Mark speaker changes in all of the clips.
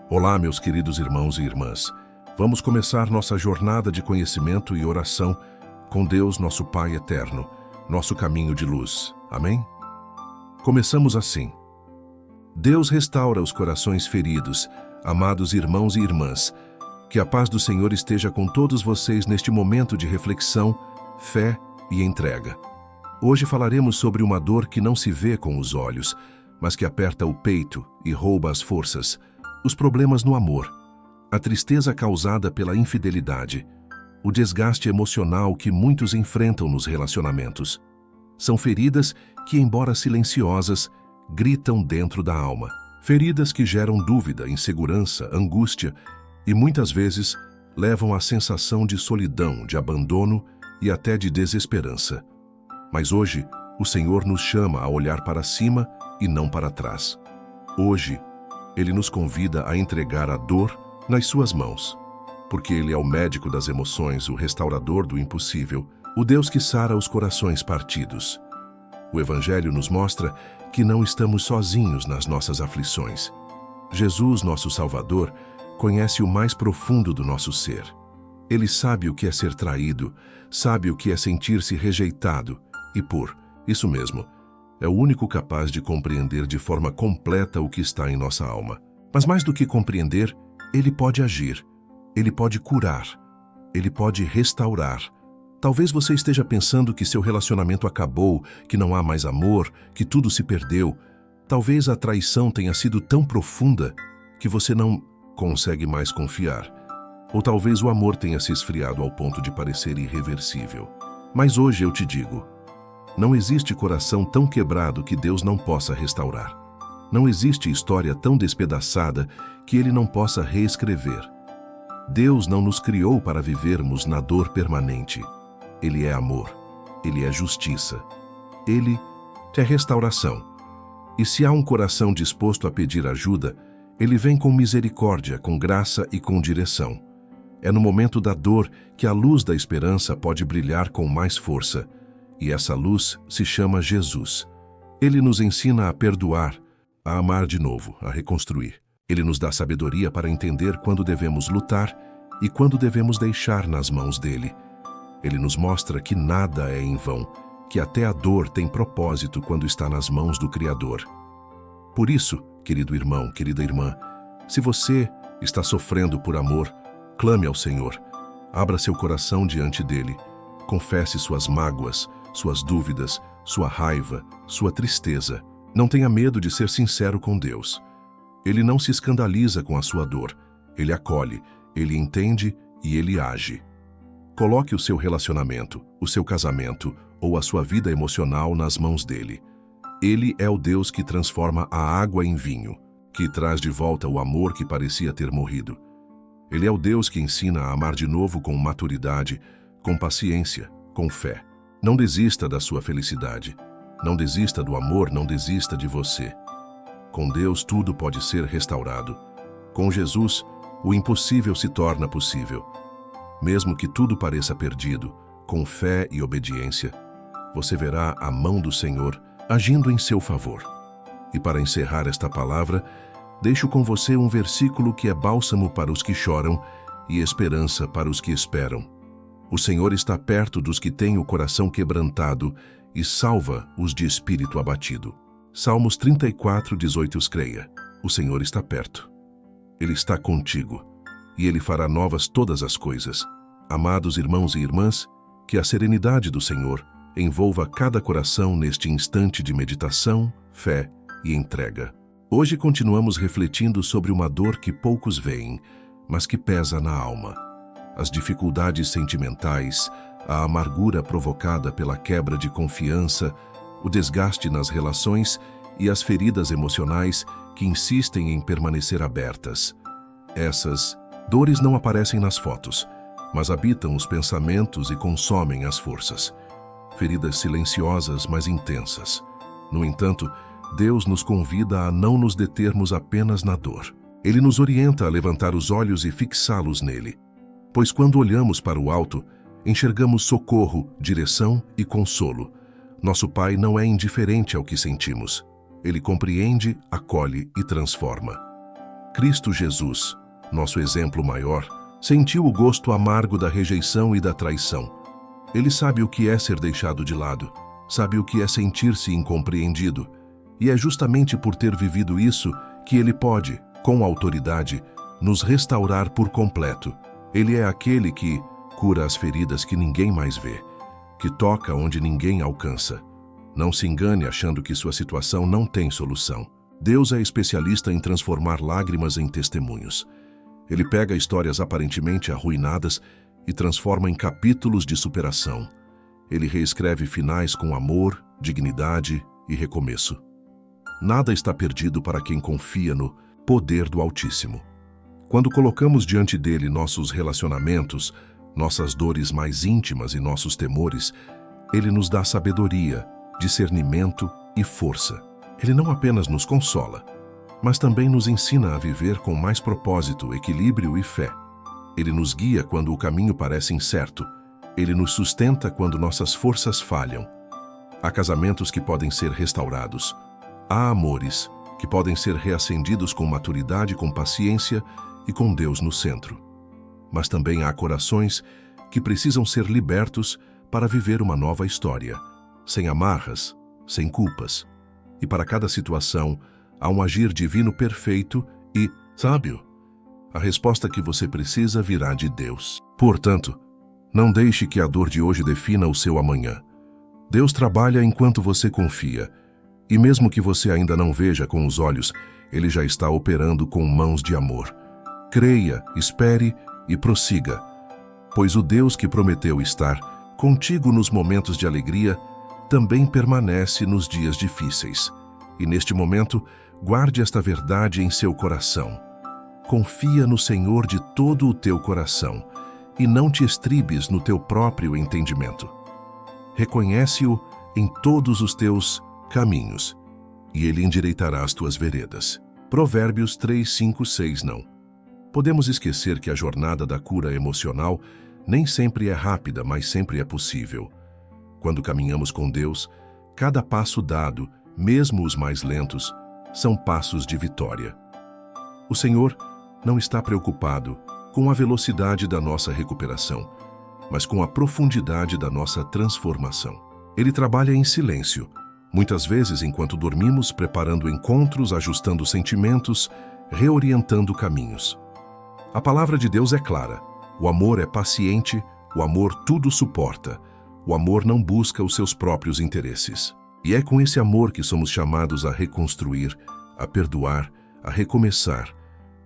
Speaker 1: Olá, meus queridos irmãos e irmãs. Vamos começar nossa jornada de conhecimento e oração com Deus, nosso Pai eterno, nosso caminho de luz. Amém? Começamos assim. Deus restaura os corações feridos, amados irmãos e irmãs. Que a paz do Senhor esteja com todos vocês neste momento de reflexão, fé e entrega. Hoje falaremos sobre uma dor que não se vê com os olhos, mas que aperta o peito e rouba as forças. Os problemas no amor, a tristeza causada pela infidelidade, o desgaste emocional que muitos enfrentam nos relacionamentos. São feridas que, embora silenciosas, gritam dentro da alma. Feridas que geram dúvida, insegurança, angústia e muitas vezes levam à sensação de solidão, de abandono e até de desesperança. Mas hoje, o Senhor nos chama a olhar para cima e não para trás. Hoje, Ele nos convida a entregar a dor nas suas mãos, porque Ele é o médico das emoções, o restaurador do impossível, o Deus que sara os corações partidos. O Evangelho nos mostra que não estamos sozinhos nas nossas aflições. Jesus, nosso Salvador, conhece o mais profundo do nosso ser. Ele sabe o que é ser traído, sabe o que é sentir-se rejeitado e, por isso mesmo, é o único capaz de compreender de forma completa o que está em nossa alma. Mas mais do que compreender, Ele pode agir, Ele pode curar, Ele pode restaurar. Talvez você esteja pensando que seu relacionamento acabou, que não há mais amor, que tudo se perdeu. Talvez a traição tenha sido tão profunda que você não consegue mais confiar. Ou talvez o amor tenha se esfriado ao ponto de parecer irreversível. Mas hoje eu te digo, não existe coração tão quebrado que Deus não possa restaurar. Não existe história tão despedaçada que Ele não possa reescrever. Deus não nos criou para vivermos na dor permanente. Ele é amor. Ele é justiça. Ele é restauração. E se há um coração disposto a pedir ajuda, Ele vem com misericórdia, com graça e com direção. É no momento da dor que a luz da esperança pode brilhar com mais força. E essa luz se chama Jesus. Ele nos ensina a perdoar, a amar de novo, a reconstruir. Ele nos dá sabedoria para entender quando devemos lutar e quando devemos deixar nas mãos dele. Ele nos mostra que nada é em vão, que até a dor tem propósito quando está nas mãos do Criador. Por isso, querido irmão, querida irmã, se você está sofrendo por amor, clame ao Senhor. Abra seu coração diante dele. Confesse suas mágoas, suas dúvidas, sua raiva, sua tristeza. Não tenha medo de ser sincero com Deus. Ele não se escandaliza com a sua dor. Ele acolhe, ele entende e ele age. Coloque o seu relacionamento, o seu casamento ou a sua vida emocional nas mãos dele. Ele é o Deus que transforma a água em vinho, que traz de volta o amor que parecia ter morrido. Ele é o Deus que ensina a amar de novo com maturidade, com paciência, com fé. Não desista da sua felicidade. Não desista do amor, não desista de você. Com Deus tudo pode ser restaurado. Com Jesus, o impossível se torna possível. Mesmo que tudo pareça perdido, com fé e obediência, você verá a mão do Senhor agindo em seu favor. E para encerrar esta palavra, deixo com você um versículo que é bálsamo para os que choram e esperança para os que esperam. O Senhor está perto dos que têm o coração quebrantado e salva os de espírito abatido. Salmos 34:18 creia. O Senhor está perto. Ele está contigo e Ele fará novas todas as coisas. Amados irmãos e irmãs, que a serenidade do Senhor envolva cada coração neste instante de meditação, fé e entrega. Hoje continuamos refletindo sobre uma dor que poucos veem, mas que pesa na alma. As dificuldades sentimentais, a amargura provocada pela quebra de confiança, o desgaste nas relações e as feridas emocionais que insistem em permanecer abertas. Essas dores não aparecem nas fotos, mas habitam os pensamentos e consomem as forças. Feridas silenciosas, mas intensas. No entanto, Deus nos convida a não nos determos apenas na dor. Ele nos orienta a levantar os olhos e fixá-los nele. Pois quando olhamos para o alto, enxergamos socorro, direção e consolo. Nosso Pai não é indiferente ao que sentimos. Ele compreende, acolhe e transforma. Cristo Jesus, nosso exemplo maior, sentiu o gosto amargo da rejeição e da traição. Ele sabe o que é ser deixado de lado, sabe o que é sentir-se incompreendido. E é justamente por ter vivido isso que ele pode, com autoridade, nos restaurar por completo. Ele é aquele que cura as feridas que ninguém mais vê, que toca onde ninguém alcança. Não se engane achando que sua situação não tem solução. Deus é especialista em transformar lágrimas em testemunhos. Ele pega histórias aparentemente arruinadas e transforma em capítulos de superação. Ele reescreve finais com amor, dignidade e recomeço. Nada está perdido para quem confia no poder do Altíssimo. Quando colocamos diante dele nossos relacionamentos, nossas dores mais íntimas e nossos temores, ele nos dá sabedoria, discernimento e força. Ele não apenas nos consola, mas também nos ensina a viver com mais propósito, equilíbrio e fé. Ele nos guia quando o caminho parece incerto. Ele nos sustenta quando nossas forças falham. Há casamentos que podem ser restaurados. Há amores que podem ser reacendidos com maturidade, com paciência e com Deus no centro. Mas também há corações que precisam ser libertos para viver uma nova história, sem amarras, sem culpas. E para cada situação, há um agir divino perfeito e sábio. A resposta que você precisa virá de Deus. Portanto, não deixe que a dor de hoje defina o seu amanhã. Deus trabalha enquanto você confia. E mesmo que você ainda não veja com os olhos, Ele já está operando com mãos de amor. Creia, espere e prossiga, pois o Deus que prometeu estar contigo nos momentos de alegria também permanece nos dias difíceis. E neste momento, guarde esta verdade em seu coração. Confia no Senhor de todo o teu coração e não te estribes no teu próprio entendimento. Reconhece-o em todos os teus caminhos e Ele endireitará as tuas veredas. Provérbios 3, 5, 6 não. Podemos esquecer que a jornada da cura emocional nem sempre é rápida, mas sempre é possível. Quando caminhamos com Deus, cada passo dado, mesmo os mais lentos, são passos de vitória. O Senhor não está preocupado com a velocidade da nossa recuperação, mas com a profundidade da nossa transformação. Ele trabalha em silêncio, muitas vezes enquanto dormimos, preparando encontros, ajustando sentimentos, reorientando caminhos. A palavra de Deus é clara. O amor é paciente, o amor tudo suporta. O amor não busca os seus próprios interesses. E é com esse amor que somos chamados a reconstruir, a perdoar, a recomeçar.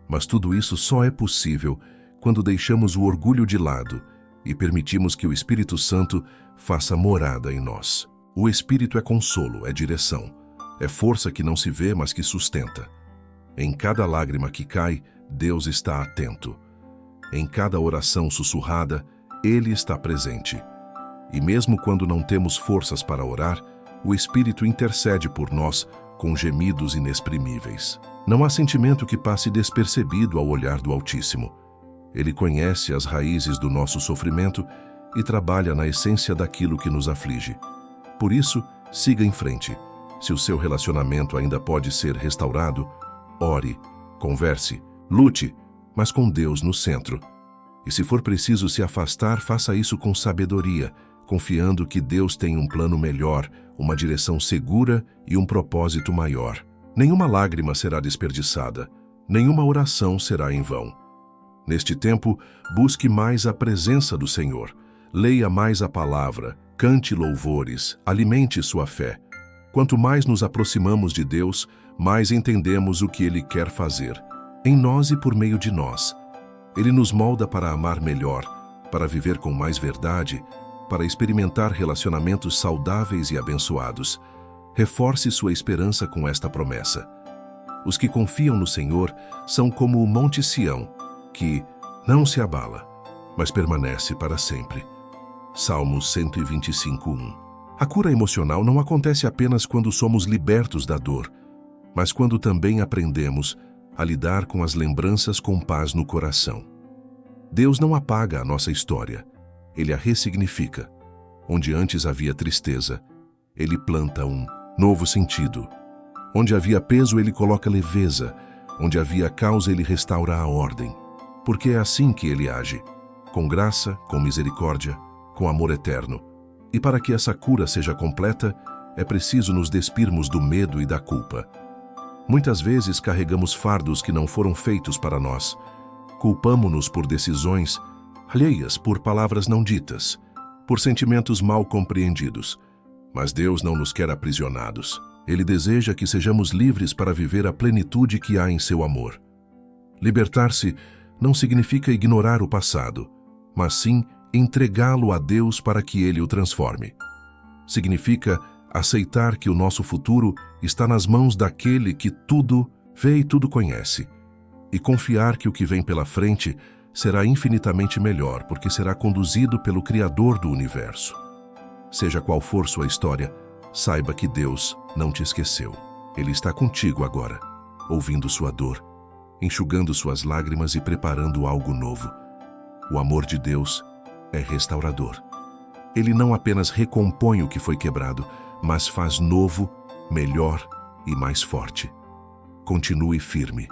Speaker 1: Mas tudo isso só é possível quando deixamos o orgulho de lado e permitimos que o Espírito Santo faça morada em nós. O Espírito é consolo, é direção, é força que não se vê, mas que sustenta. Em cada lágrima que cai, Deus está atento. Em cada oração sussurrada, Ele está presente. E mesmo quando não temos forças para orar, o Espírito intercede por nós com gemidos inexprimíveis. Não há sentimento que passe despercebido ao olhar do Altíssimo. Ele conhece as raízes do nosso sofrimento e trabalha na essência daquilo que nos aflige. Por isso, siga em frente. Se o seu relacionamento ainda pode ser restaurado, ore, converse, lute, mas com Deus no centro. E se for preciso se afastar, faça isso com sabedoria, confiando que Deus tem um plano melhor, uma direção segura e um propósito maior. Nenhuma lágrima será desperdiçada, nenhuma oração será em vão. Neste tempo, busque mais a presença do Senhor, leia mais a palavra, cante louvores, alimente sua fé. Quanto mais nos aproximamos de Deus, mais entendemos o que Ele quer fazer, em nós e por meio de nós. Ele nos molda para amar melhor, para viver com mais verdade, para experimentar relacionamentos saudáveis e abençoados. Reforce sua esperança com esta promessa. Os que confiam no Senhor são como o Monte Sião, que não se abala, mas permanece para sempre. Salmos 125:1. A cura emocional não acontece apenas quando somos libertos da dor, mas quando também aprendemos a lidar com as lembranças com paz no coração. Deus não apaga a nossa história, Ele a ressignifica. Onde antes havia tristeza, Ele planta um novo sentido. Onde havia peso, Ele coloca leveza. Onde havia caos, ele restaura a ordem, porque é assim que ele age, com graça, com misericórdia, com amor eterno. E para que essa cura seja completa, é preciso nos despirmos do medo e da culpa. Muitas vezes carregamos fardos que não foram feitos para nós. Culpamo-nos por decisões alheias, por palavras não ditas, por sentimentos mal compreendidos. Mas Deus não nos quer aprisionados. Ele deseja que sejamos livres para viver a plenitude que há em seu amor. Libertar-se não significa ignorar o passado, mas sim entregá-lo a Deus para que Ele o transforme. Significa aceitar que o nosso futuro está nas mãos daquele que tudo vê e tudo conhece, e confiar que o que vem pela frente será infinitamente melhor, porque será conduzido pelo Criador do Universo. Seja qual for sua história, saiba que Deus não te esqueceu. Ele está contigo agora, ouvindo sua dor, enxugando suas lágrimas e preparando algo novo. O amor de Deus é restaurador. Ele não apenas recompõe o que foi quebrado, mas faz novo, melhor e mais forte. Continue firme,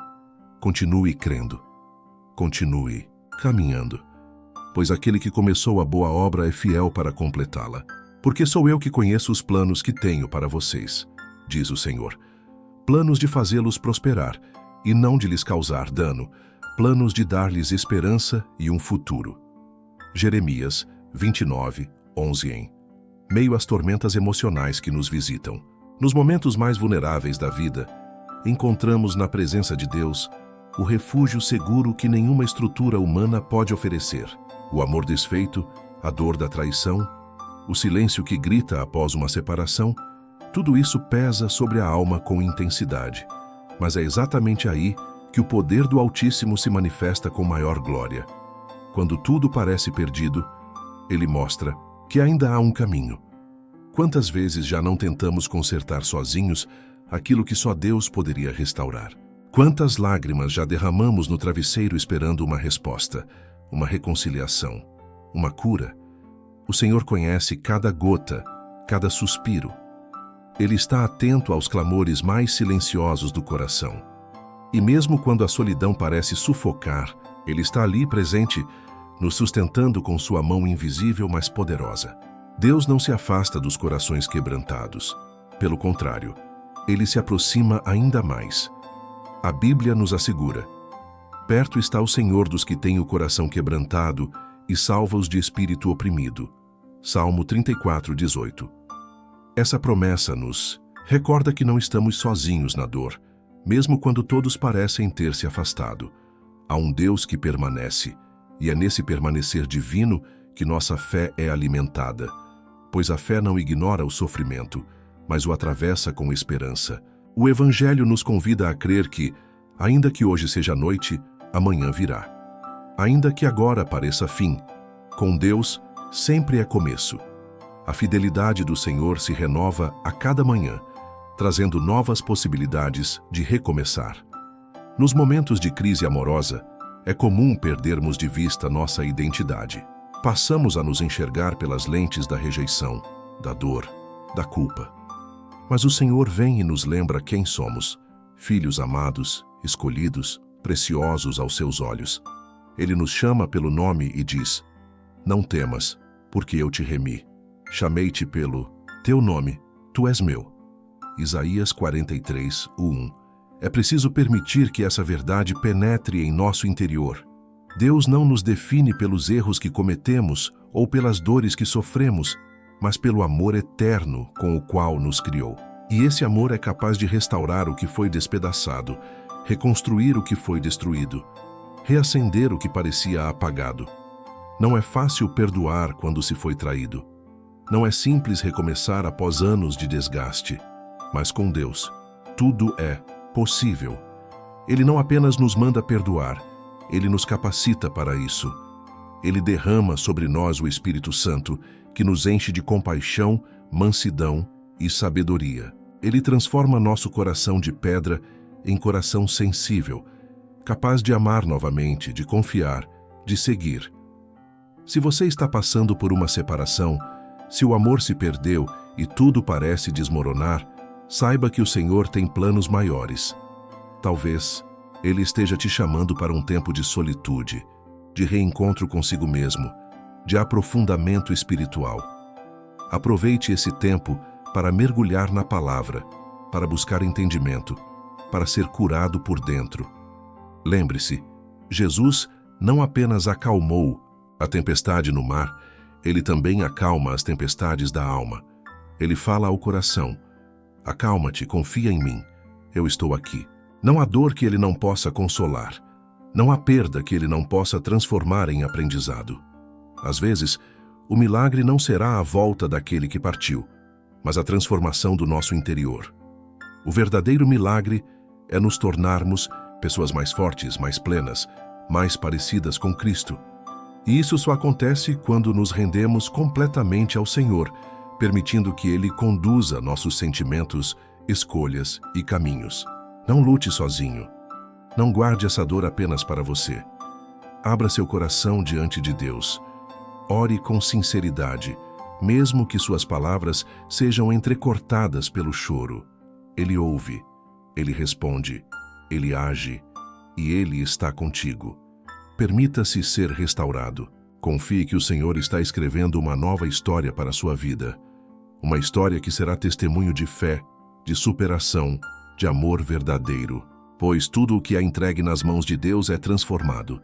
Speaker 1: continue crendo, continue caminhando, pois aquele que começou a boa obra é fiel para completá-la. Porque sou eu que conheço os planos que tenho para vocês, diz o Senhor. Planos de fazê-los prosperar e não de lhes causar dano, planos de dar-lhes esperança e um futuro. Jeremias 29, 11. Em meio às tormentas emocionais que nos visitam, nos momentos mais vulneráveis da vida, encontramos na presença de Deus o refúgio seguro que nenhuma estrutura humana pode oferecer. O amor desfeito, a dor da traição, o silêncio que grita após uma separação, tudo isso pesa sobre a alma com intensidade. Mas é exatamente aí que o poder do Altíssimo se manifesta com maior glória. Quando tudo parece perdido, Ele mostra que ainda há um caminho. Quantas vezes já não tentamos consertar sozinhos aquilo que só Deus poderia restaurar? Quantas lágrimas já derramamos no travesseiro esperando uma resposta, uma reconciliação, uma cura? O Senhor conhece cada gota, cada suspiro. Ele está atento aos clamores mais silenciosos do coração. E mesmo quando a solidão parece sufocar, Ele está ali presente, nos sustentando com sua mão invisível, mas poderosa. Deus não se afasta dos corações quebrantados. Pelo contrário, Ele se aproxima ainda mais. A Bíblia nos assegura: perto está o Senhor dos que têm o coração quebrantado e salva-os de espírito oprimido. Salmo 34, 18. Essa promessa nos recorda que não estamos sozinhos na dor, mesmo quando todos parecem ter se afastado. Há um Deus que permanece, e é nesse permanecer divino que nossa fé é alimentada, pois a fé não ignora o sofrimento, mas o atravessa com esperança. O Evangelho nos convida a crer que, ainda que hoje seja noite, amanhã virá. Ainda que agora pareça fim, com Deus sempre é começo. A fidelidade do Senhor se renova a cada manhã, trazendo novas possibilidades de recomeçar. Nos momentos de crise amorosa, é comum perdermos de vista nossa identidade. Passamos a nos enxergar pelas lentes da rejeição, da dor, da culpa. Mas o Senhor vem e nos lembra quem somos, filhos amados, escolhidos, preciosos aos seus olhos. Ele nos chama pelo nome e diz: não temas, porque eu te remi. Chamei-te pelo teu nome, tu és meu. Isaías 43, 1. É preciso permitir que essa verdade penetre em nosso interior. Deus não nos define pelos erros que cometemos ou pelas dores que sofremos, mas pelo amor eterno com o qual nos criou. E esse amor é capaz de restaurar o que foi despedaçado, reconstruir o que foi destruído, reacender o que parecia apagado. Não é fácil perdoar quando se foi traído. Não é simples recomeçar após anos de desgaste. Mas com Deus, tudo é possível. Ele não apenas nos manda perdoar, Ele nos capacita para isso. Ele derrama sobre nós o Espírito Santo, que nos enche de compaixão, mansidão e sabedoria. Ele transforma nosso coração de pedra em coração sensível, capaz de amar novamente, de confiar, de seguir. Se você está passando por uma separação, se o amor se perdeu e tudo parece desmoronar, saiba que o Senhor tem planos maiores. Talvez Ele esteja te chamando para um tempo de solitude, de reencontro consigo mesmo, de aprofundamento espiritual. Aproveite esse tempo para mergulhar na palavra, para buscar entendimento, para ser curado por dentro. Lembre-se, Jesus não apenas acalmou a tempestade no mar, ele também acalma as tempestades da alma. Ele fala ao coração: acalma-te, confia em mim, eu estou aqui. Não há dor que ele não possa consolar. Não há perda que ele não possa transformar em aprendizado. Às vezes, o milagre não será a volta daquele que partiu, mas a transformação do nosso interior. O verdadeiro milagre é nos tornarmos pessoas mais fortes, mais plenas, mais parecidas com Cristo. E isso só acontece quando nos rendemos completamente ao Senhor, permitindo que Ele conduza nossos sentimentos, escolhas e caminhos. Não lute sozinho. Não guarde essa dor apenas para você. Abra seu coração diante de Deus. Ore com sinceridade, mesmo que suas palavras sejam entrecortadas pelo choro. Ele ouve, Ele responde, Ele age e Ele está contigo. Permita-se ser restaurado. Confie que o Senhor está escrevendo uma nova história para a sua vida. Uma história que será testemunho de fé, de superação, de amor verdadeiro. Pois tudo o que é entregue nas mãos de Deus é transformado.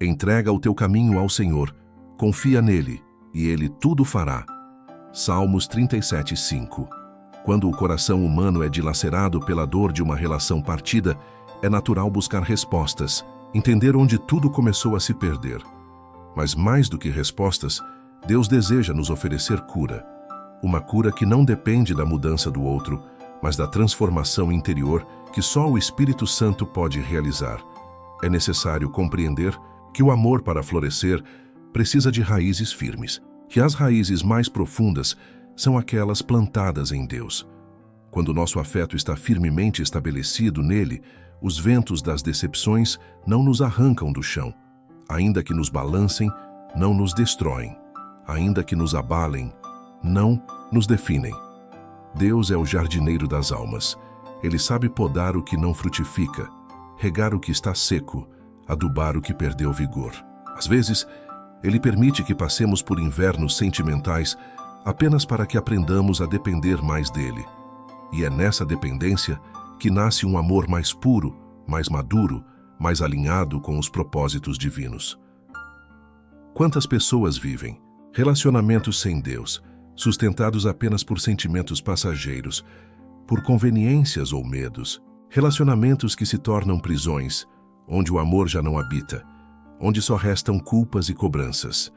Speaker 1: Entrega o teu caminho ao Senhor, confia nele, e Ele tudo fará. Salmos 37:5. Quando o coração humano é dilacerado pela dor de uma relação partida, é natural buscar respostas, entender onde tudo começou a se perder. Mas mais do que respostas, Deus deseja nos oferecer cura. Uma cura que não depende da mudança do outro, mas da transformação interior que só o Espírito Santo pode realizar. É necessário compreender que o amor, para florescer, precisa de raízes firmes, que as raízes mais profundas são aquelas plantadas em Deus. Quando nosso afeto está firmemente estabelecido nele, os ventos das decepções não nos arrancam do chão. Ainda que nos balancem, não nos destroem. Ainda que nos abalem, não nos definem. Deus é o jardineiro das almas. Ele sabe podar o que não frutifica, regar o que está seco, adubar o que perdeu vigor. Às vezes, Ele permite que passemos por invernos sentimentais apenas para que aprendamos a depender mais dele. E é nessa dependência que nasce um amor mais puro, mais maduro, mais alinhado com os propósitos divinos. Quantas pessoas vivem relacionamentos sem Deus, sustentados apenas por sentimentos passageiros, por conveniências ou medos, relacionamentos que se tornam prisões, onde o amor já não habita, onde só restam culpas e cobranças.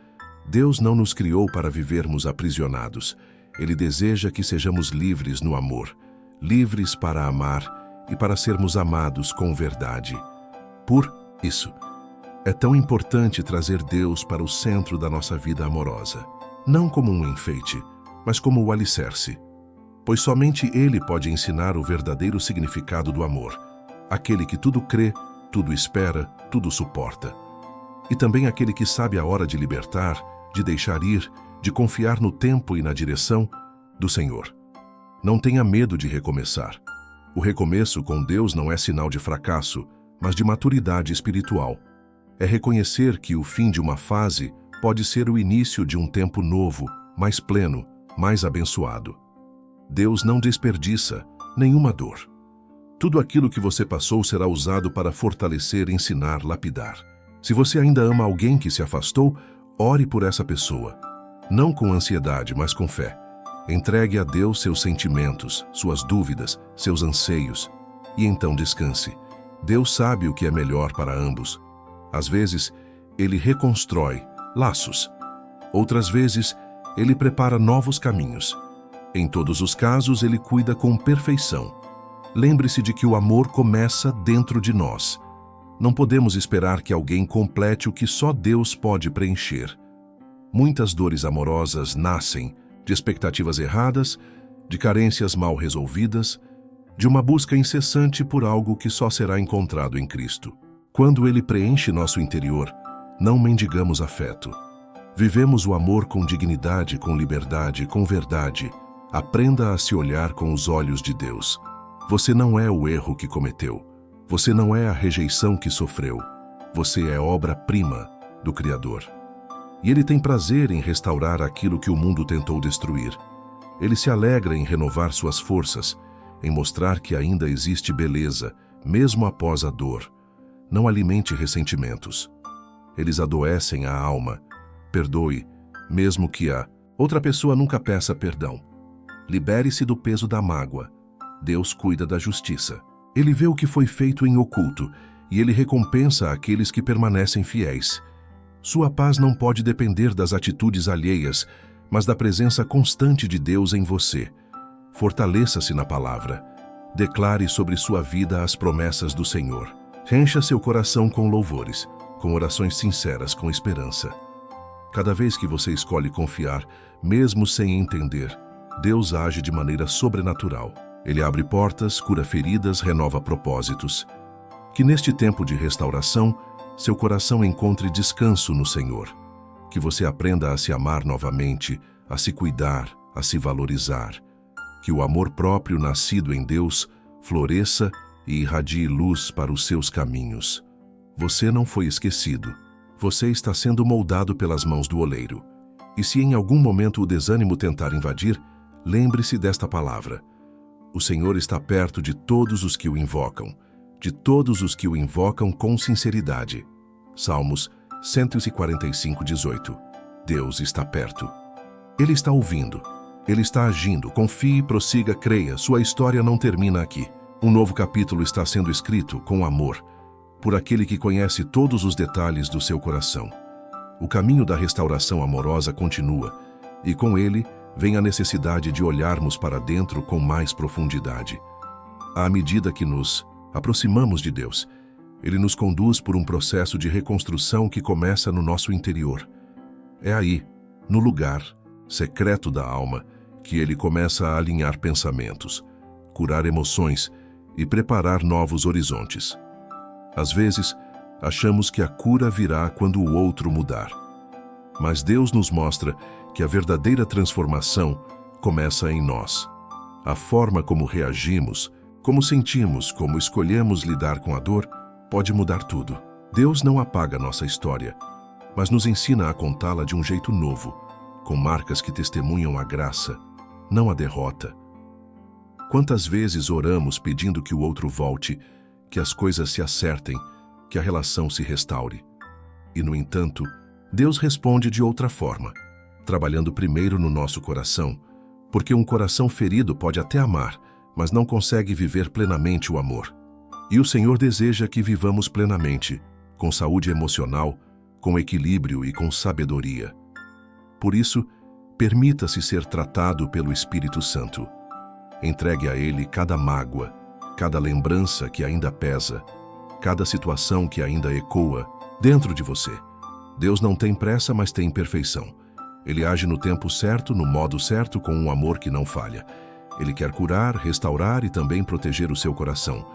Speaker 1: Deus não nos criou para vivermos aprisionados. Ele deseja que sejamos livres no amor, livres para amar e para sermos amados com verdade. Por isso, é tão importante trazer Deus para o centro da nossa vida amorosa, não como um enfeite, mas como o alicerce, pois somente Ele pode ensinar o verdadeiro significado do amor, aquele que tudo crê, tudo espera, tudo suporta. E também aquele que sabe a hora de libertar, de deixar ir, de confiar no tempo e na direção do Senhor. Não tenha medo de recomeçar. O recomeço com Deus não é sinal de fracasso, mas de maturidade espiritual. É reconhecer que o fim de uma fase pode ser o início de um tempo novo, mais pleno, mais abençoado. Deus não desperdiça nenhuma dor. Tudo aquilo que você passou será usado para fortalecer, ensinar, lapidar. Se você ainda ama alguém que se afastou, ore por essa pessoa. Não com ansiedade, mas com fé. Entregue a Deus seus sentimentos, suas dúvidas, seus anseios, e então descanse. Deus sabe o que é melhor para ambos. Às vezes, Ele reconstrói laços. Outras vezes, Ele prepara novos caminhos. Em todos os casos, Ele cuida com perfeição. Lembre-se de que o amor começa dentro de nós. Não podemos esperar que alguém complete o que só Deus pode preencher. Muitas dores amorosas nascem de expectativas erradas, de carências mal resolvidas, de uma busca incessante por algo que só será encontrado em Cristo. Quando Ele preenche nosso interior, não mendigamos afeto. Vivemos o amor com dignidade, com liberdade, com verdade. Aprenda a se olhar com os olhos de Deus. Você não é o erro que cometeu. Você não é a rejeição que sofreu. Você é obra-prima do Criador. E Ele tem prazer em restaurar aquilo que o mundo tentou destruir. Ele se alegra em renovar suas forças, em mostrar que ainda existe beleza, mesmo após a dor. Não alimente ressentimentos. Eles adoecem a alma. Perdoe, mesmo que a outra pessoa nunca peça perdão. Libere-se do peso da mágoa. Deus cuida da justiça. Ele vê o que foi feito em oculto e Ele recompensa aqueles que permanecem fiéis. Sua paz não pode depender das atitudes alheias, mas da presença constante de Deus em você. Fortaleça-se na palavra. Declare sobre sua vida as promessas do Senhor. Encha seu coração com louvores, com orações sinceras, com esperança. Cada vez que você escolhe confiar, mesmo sem entender, Deus age de maneira sobrenatural. Ele abre portas, cura feridas, renova propósitos. Que neste tempo de restauração, seu coração encontre descanso no Senhor. Que você aprenda a se amar novamente, a se cuidar, a se valorizar. Que o amor próprio nascido em Deus floresça e irradie luz para os seus caminhos. Você não foi esquecido. Você está sendo moldado pelas mãos do oleiro. E se em algum momento o desânimo tentar invadir, lembre-se desta palavra. O Senhor está perto de todos os que o invocam, de todos os que o invocam com sinceridade. Salmos 145:18. Deus está perto. Ele está ouvindo. Ele está agindo. Confie, prossiga, creia. Sua história não termina aqui. Um novo capítulo está sendo escrito com amor, por aquele que conhece todos os detalhes do seu coração. O caminho da restauração amorosa continua, e com ele vem a necessidade de olharmos para dentro com mais profundidade. À medida que nos aproximamos de Deus, Ele nos conduz por um processo de reconstrução que começa no nosso interior. É aí, no lugar secreto da alma, que Ele começa a alinhar pensamentos, curar emoções e preparar novos horizontes. Às vezes, achamos que a cura virá quando o outro mudar. Mas Deus nos mostra que a verdadeira transformação começa em nós. A forma como reagimos, como sentimos, como escolhemos lidar com a dor, pode mudar tudo. Deus não apaga nossa história, mas nos ensina a contá-la de um jeito novo, com marcas que testemunham a graça, não a derrota. Quantas vezes oramos pedindo que o outro volte, que as coisas se acertem, que a relação se restaure? E, no entanto, Deus responde de outra forma, trabalhando primeiro no nosso coração, porque um coração ferido pode até amar, mas não consegue viver plenamente o amor. E o Senhor deseja que vivamos plenamente, com saúde emocional, com equilíbrio e com sabedoria. Por isso, permita-se ser tratado pelo Espírito Santo. Entregue a Ele cada mágoa, cada lembrança que ainda pesa, cada situação que ainda ecoa dentro de você. Deus não tem pressa, mas tem perfeição. Ele age no tempo certo, no modo certo, com um amor que não falha. Ele quer curar, restaurar e também proteger o seu coração.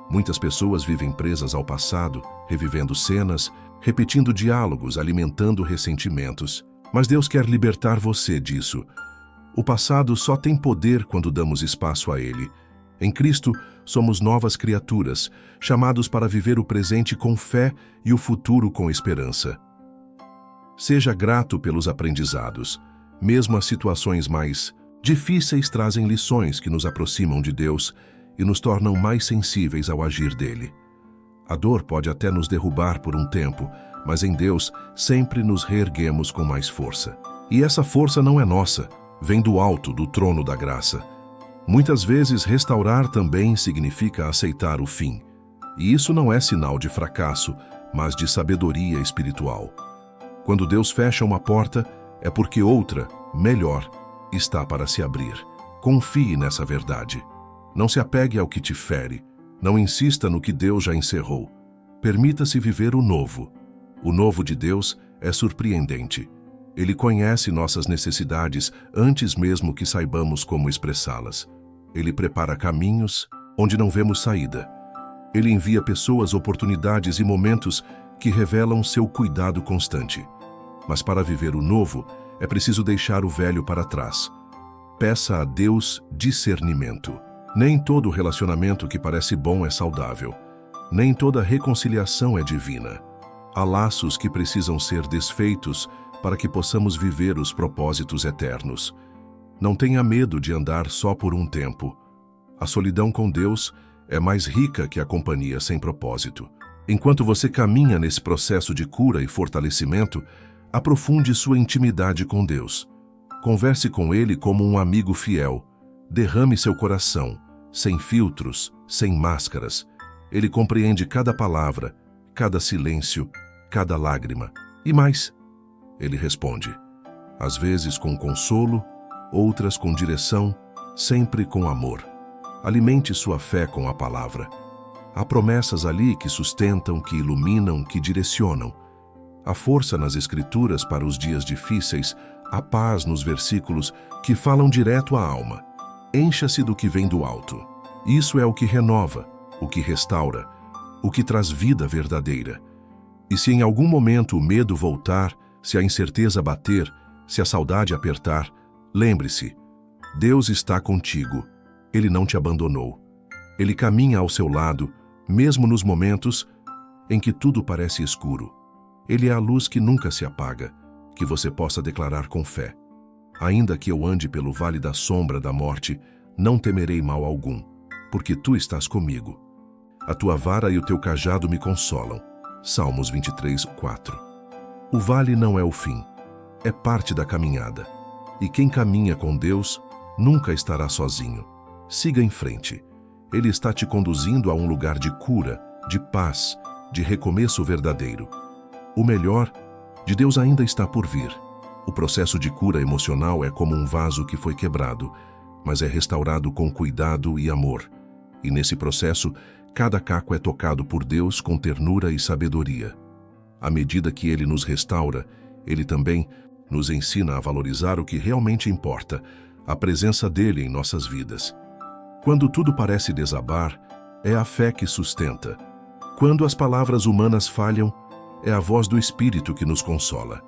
Speaker 1: Muitas pessoas vivem presas ao passado, revivendo cenas, repetindo diálogos, alimentando ressentimentos. Mas Deus quer libertar você disso. O passado só tem poder quando damos espaço a Ele. Em Cristo, somos novas criaturas, chamados para viver o presente com fé e o futuro com esperança. Seja grato pelos aprendizados. Mesmo as situações mais difíceis trazem lições que nos aproximam de Deus e nos tornam mais sensíveis ao agir dele. A dor pode até nos derrubar por um tempo, mas em Deus sempre nos reerguemos com mais força. E essa força não é nossa, vem do alto, do trono da graça. Muitas vezes restaurar também significa aceitar o fim. E isso não é sinal de fracasso, mas de sabedoria espiritual. Quando Deus fecha uma porta, é porque outra, melhor, está para se abrir. Confie nessa verdade. Não se apegue ao que te fere. Não insista no que Deus já encerrou. Permita-se viver o novo. O novo de Deus é surpreendente. Ele conhece nossas necessidades antes mesmo que saibamos como expressá-las. Ele prepara caminhos onde não vemos saída. Ele envia pessoas, oportunidades e momentos que revelam seu cuidado constante. Mas para viver o novo, é preciso deixar o velho para trás. Peça a Deus discernimento. Nem todo relacionamento que parece bom é saudável. Nem toda reconciliação é divina. Há laços que precisam ser desfeitos para que possamos viver os propósitos eternos. Não tenha medo de andar só por um tempo. A solidão com Deus é mais rica que a companhia sem propósito. Enquanto você caminha nesse processo de cura e fortalecimento, aprofunde sua intimidade com Deus. Converse com Ele como um amigo fiel. Derrame seu coração, sem filtros, sem máscaras. Ele compreende cada palavra, cada silêncio, cada lágrima. E mais, Ele responde. Às vezes com consolo, outras com direção, sempre com amor. Alimente sua fé com a palavra. Há promessas ali que sustentam, que iluminam, que direcionam. Há força nas Escrituras para os dias difíceis, há paz nos versículos que falam direto à alma. Encha-se do que vem do alto. Isso é o que renova, o que restaura, o que traz vida verdadeira. E se em algum momento o medo voltar, se a incerteza bater, se a saudade apertar, lembre-se, Deus está contigo. Ele não te abandonou. Ele caminha ao seu lado, mesmo nos momentos em que tudo parece escuro. Ele é a luz que nunca se apaga, que você possa declarar com fé. Ainda que eu ande pelo vale da sombra da morte, não temerei mal algum, porque tu estás comigo. A tua vara e o teu cajado me consolam. Salmos 23, 4. O vale não é o fim, é parte da caminhada. E quem caminha com Deus nunca estará sozinho. Siga em frente. Ele está te conduzindo a um lugar de cura, de paz, de recomeço verdadeiro. O melhor de Deus ainda está por vir. O processo de cura emocional é como um vaso que foi quebrado, mas é restaurado com cuidado e amor. E nesse processo, cada caco é tocado por Deus com ternura e sabedoria. À medida que Ele nos restaura, Ele também nos ensina a valorizar o que realmente importa, a presença dEle em nossas vidas. Quando tudo parece desabar, é a fé que sustenta. Quando as palavras humanas falham, é a voz do Espírito que nos consola.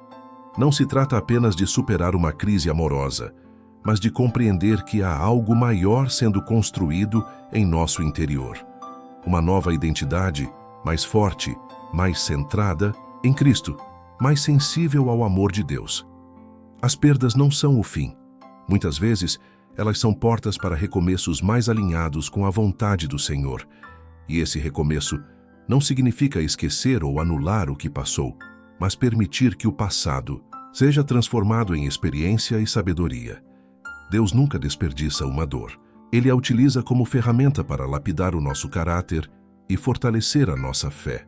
Speaker 1: Não se trata apenas de superar uma crise amorosa, mas de compreender que há algo maior sendo construído em nosso interior. Uma nova identidade, mais forte, mais centrada em Cristo, mais sensível ao amor de Deus. As perdas não são o fim. Muitas vezes, elas são portas para recomeços mais alinhados com a vontade do Senhor. E esse recomeço não significa esquecer ou anular o que passou, mas permitir que o passado seja transformado em experiência e sabedoria. Deus nunca desperdiça uma dor. Ele a utiliza como ferramenta para lapidar o nosso caráter e fortalecer a nossa fé.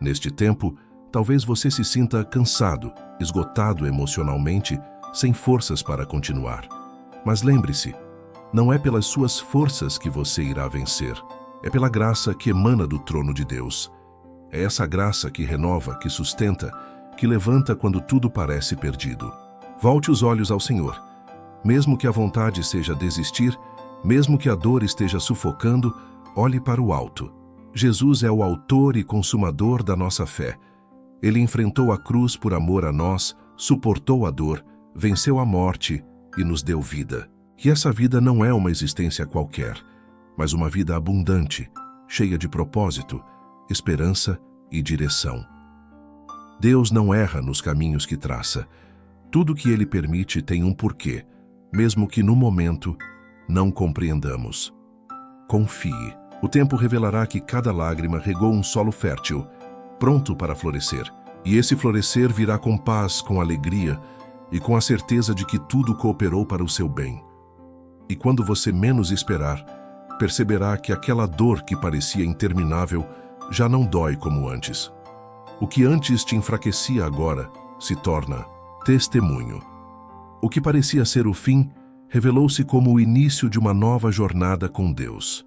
Speaker 1: Neste tempo, talvez você se sinta cansado, esgotado emocionalmente, sem forças para continuar. Mas lembre-se, não é pelas suas forças que você irá vencer. É pela graça que emana do trono de Deus. É essa graça que renova, que sustenta, que levanta quando tudo parece perdido. Volte os olhos ao Senhor. Mesmo que a vontade seja desistir, mesmo que a dor esteja sufocando, olhe para o alto. Jesus é o autor e consumador da nossa fé. Ele enfrentou a cruz por amor a nós, suportou a dor, venceu a morte e nos deu vida. E essa vida não é uma existência qualquer, mas uma vida abundante, cheia de propósito, esperança e direção. Deus não erra nos caminhos que traça. Tudo que Ele permite tem um porquê, mesmo que no momento não compreendamos. Confie. O tempo revelará que cada lágrima regou um solo fértil, pronto para florescer. E esse florescer virá com paz, com alegria e com a certeza de que tudo cooperou para o seu bem. E quando você menos esperar, perceberá que aquela dor que parecia interminável já não dói como antes. O que antes te enfraquecia agora se torna testemunho. O que parecia ser o fim revelou-se como o início de uma nova jornada com Deus.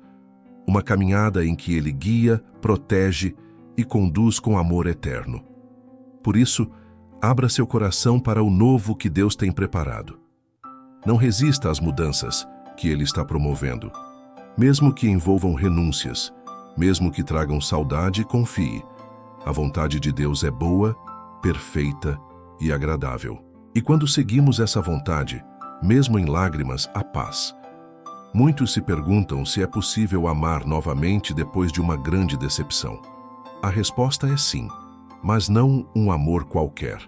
Speaker 1: Uma caminhada em que Ele guia, protege e conduz com amor eterno. Por isso, abra seu coração para o novo que Deus tem preparado. Não resista às mudanças que Ele está promovendo. Mesmo que envolvam renúncias, mesmo que tragam saudade, confie. A vontade de Deus é boa, perfeita e agradável. E quando seguimos essa vontade, mesmo em lágrimas, há paz. Muitos se perguntam se é possível amar novamente depois de uma grande decepção. A resposta é sim, mas não um amor qualquer.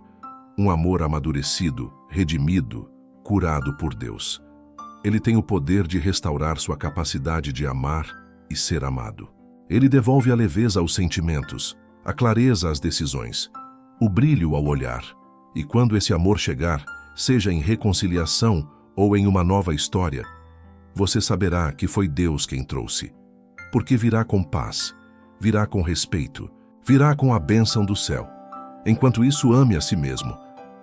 Speaker 1: Um amor amadurecido, redimido, curado por Deus. Ele tem o poder de restaurar sua capacidade de amar e ser amado. Ele devolve a leveza aos sentimentos, a clareza às decisões, o brilho ao olhar. E quando esse amor chegar, seja em reconciliação ou em uma nova história, você saberá que foi Deus quem trouxe. Porque virá com paz, virá com respeito, virá com a bênção do céu. Enquanto isso, ame a si mesmo.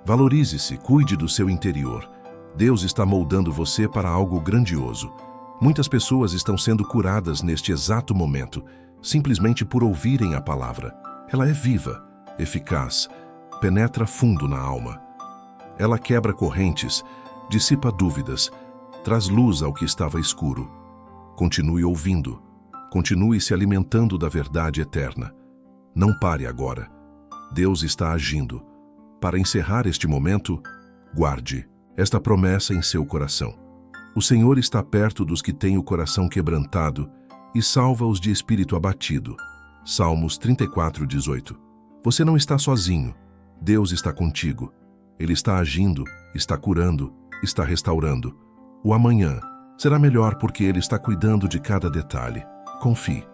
Speaker 1: Valorize-se, cuide do seu interior. Deus está moldando você para algo grandioso. Muitas pessoas estão sendo curadas neste exato momento, simplesmente por ouvirem a palavra. Ela é viva, eficaz, penetra fundo na alma. Ela quebra correntes, dissipa dúvidas, traz luz ao que estava escuro. Continue ouvindo. Continue se alimentando da verdade eterna. Não pare agora. Deus está agindo. Para encerrar este momento, guarde esta promessa em seu coração. O Senhor está perto dos que têm o coração quebrantado e salva-os de espírito abatido. Salmos 34:18. Você não está sozinho. Deus está contigo. Ele está agindo, está curando, está restaurando. O amanhã será melhor porque Ele está cuidando de cada detalhe. Confie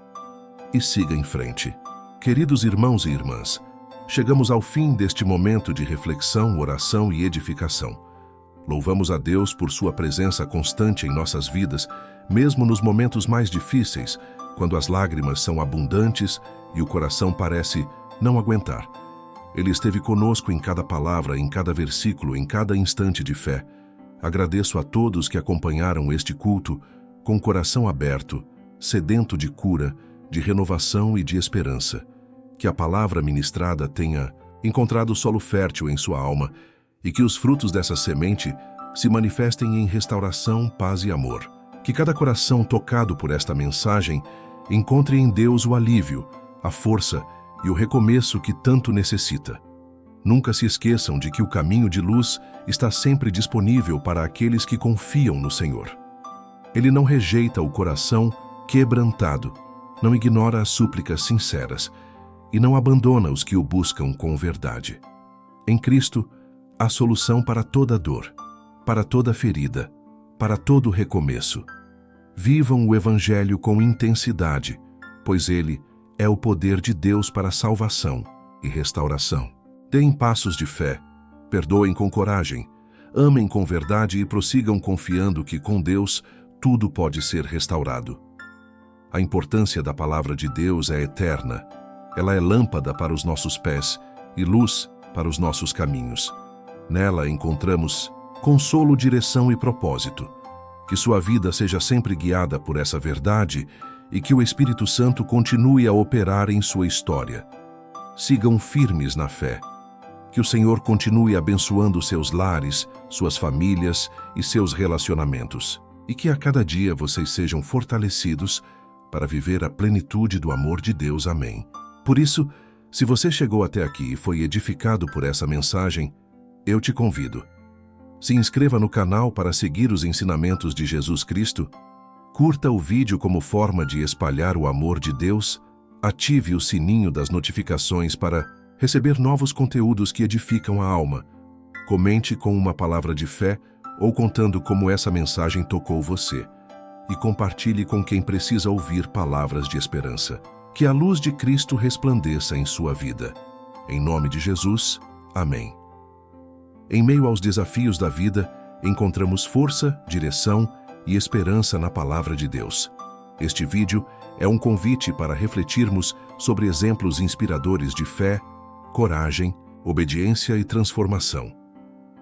Speaker 1: e siga em frente. Queridos irmãos e irmãs, chegamos ao fim deste momento de reflexão, oração e edificação. Louvamos a Deus por sua presença constante em nossas vidas, mesmo nos momentos mais difíceis, quando as lágrimas são abundantes e o coração parece não aguentar. Ele esteve conosco em cada palavra, em cada versículo, em cada instante de fé. Agradeço a todos que acompanharam este culto com o coração aberto, sedento de cura, de renovação e de esperança. Que a palavra ministrada tenha encontrado solo fértil em sua alma e que os frutos dessa semente se manifestem em restauração, paz e amor. Que cada coração tocado por esta mensagem encontre em Deus o alívio, a força e o recomeço que tanto necessita. Nunca se esqueçam de que o caminho de luz está sempre disponível para aqueles que confiam no Senhor. Ele não rejeita o coração quebrantado, não ignora as súplicas sinceras e não abandona os que o buscam com verdade. Em Cristo, há solução para toda dor, para toda ferida, para todo recomeço. Vivam o Evangelho com intensidade, pois ele é o poder de Deus para salvação e restauração. Deem passos de fé, perdoem com coragem, amem com verdade e prossigam confiando que com Deus tudo pode ser restaurado. A importância da palavra de Deus é eterna. Ela é lâmpada para os nossos pés e luz para os nossos caminhos. Nela encontramos consolo, direção e propósito. Que sua vida seja sempre guiada por essa verdade e que o Espírito Santo continue a operar em sua história. Sigam firmes na fé. Que o Senhor continue abençoando seus lares, suas famílias e seus relacionamentos. E que a cada dia vocês sejam fortalecidos para viver a plenitude do amor de Deus. Amém. Por isso, se você chegou até aqui e foi edificado por essa mensagem, eu te convido. Se inscreva no canal para seguir os ensinamentos de Jesus Cristo, curta o vídeo como forma de espalhar o amor de Deus, ative o sininho das notificações para receber novos conteúdos que edificam a alma. Comente com uma palavra de fé ou contando como essa mensagem tocou você. E compartilhe com quem precisa ouvir palavras de esperança. Que a luz de Cristo resplandeça em sua vida. Em nome de Jesus, amém. Em meio aos desafios da vida, encontramos força, direção e esperança na palavra de Deus. Este vídeo é um convite para refletirmos sobre exemplos inspiradores de fé, coragem, obediência e transformação.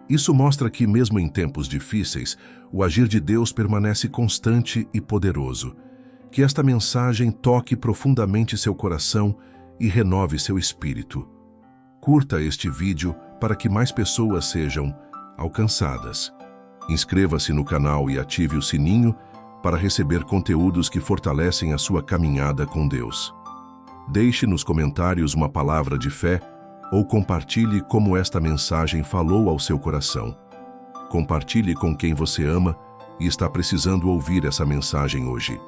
Speaker 1: Isso mostra que, mesmo em tempos difíceis, o agir de Deus permanece constante e poderoso. Que esta mensagem toque profundamente seu coração e renove seu espírito. Curta este vídeo para que mais pessoas sejam alcançadas. Inscreva-se no canal e ative o sininho para receber conteúdos que fortalecem a sua caminhada com Deus. Deixe nos comentários uma palavra de fé ou compartilhe como esta mensagem falou ao seu coração. Compartilhe com quem você ama e está precisando ouvir essa mensagem hoje.